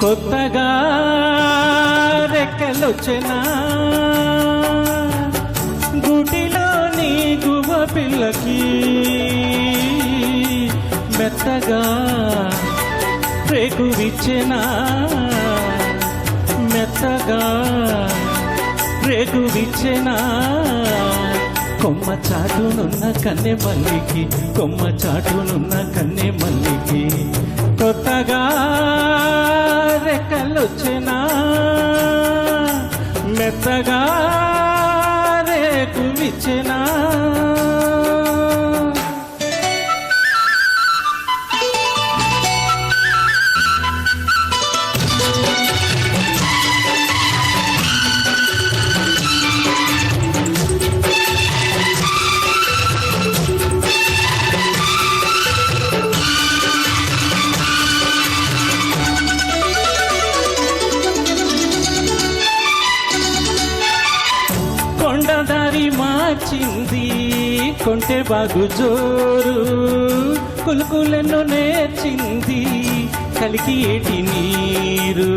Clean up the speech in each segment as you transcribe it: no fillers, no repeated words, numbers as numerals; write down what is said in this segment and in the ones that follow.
కొత్తగా రెక్కలొచ్చెనా గుటిలోని గువ్వ పిల్లకి మెత్తగా రేకు విచ్చెనా మెత్తగా రేకు విచ్చెనా కొమ్మ చాటునున్న కన్నె మల్లికి కొమ్మ చాటునున్న కన్నె మల్లికి కొత్తగా రెక్కలొచ్చెనా మెత్తగా రేకు విచ్చెనా కొండదారి మార్చింది కొంటె బాగు జోరు కులుకులను నేర్చింది కలికి ఏటి నీరు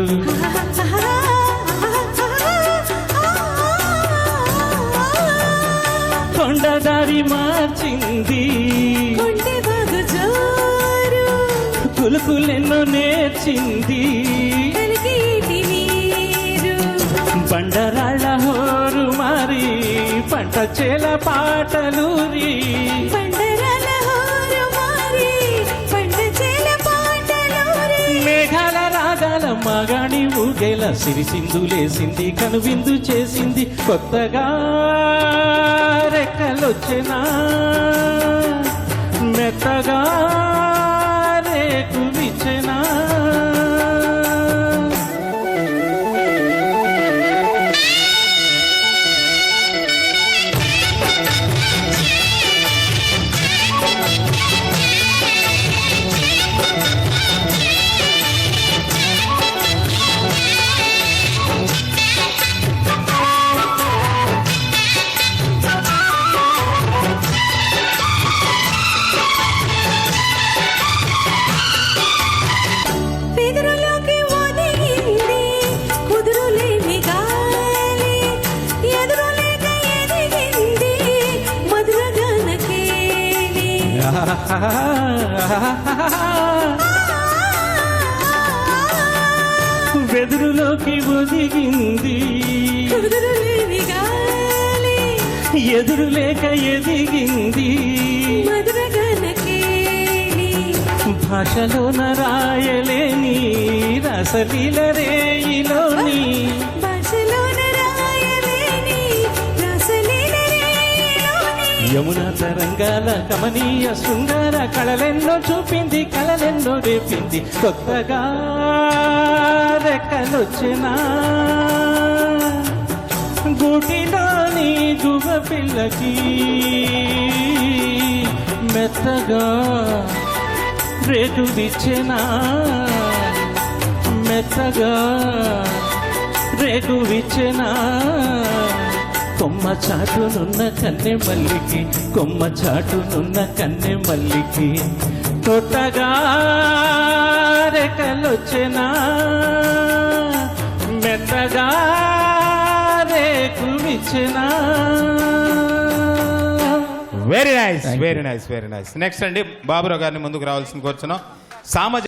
కొండదారి మార్చింది కొంటె బాగు జోరు కులుకులను నేర్చింది కలికి ఏటి నీరు బండరాళ్ళ హోరు మారి పంట చేల పాటలూరి బండరాల హోరు మారి పంట చేల పాటలూరి మేఘాల రాగాల మగాణి ఊగేల సిరిసిందులేసింది కనువిందు చేసింది కొత్తగా రెక్కలొచ్చెనా మెత్తగా రేకు విచ్చెనా ఎదురులోకి ఒదిగింది కుదురులేని గాలి ఎదురులేక ఎదిగింది మధురగానకేలి వెదురులోకి ఒదిగింది కుదురులేని గాలి ఎదురులేక ఎదిగింది మధురగానకేలి భాషలోన రాయలేని రసలీల రేయిలోని భాషలోన రాయలేని రసలీల రేయిలోని యమున తరంగాల కమనీయ శృంగార కళలెన్నో చూపింది కళలెన్నో రేపింది కొత్తగా రెక్కలొచ్చెనా గూటిలోని గువ్వ పిల్లకి మెత్తగా రేటు విచ్చెనా మెత్తగా రేటు విచ్చెనా కొమ్మ చాటునున్న కన్నె మల్లికి కొమ్మ చాటునున్న కన్నె మల్లికి కొత్తగా రెక్కలొచ్చెనా మెత్తగా రేకు విచ్చెనా. Very nice very nice very nice. Next అండి బాబురావు గారిని ముందుకు రావాల్సింది కోరుచున్నాం. సామాజిక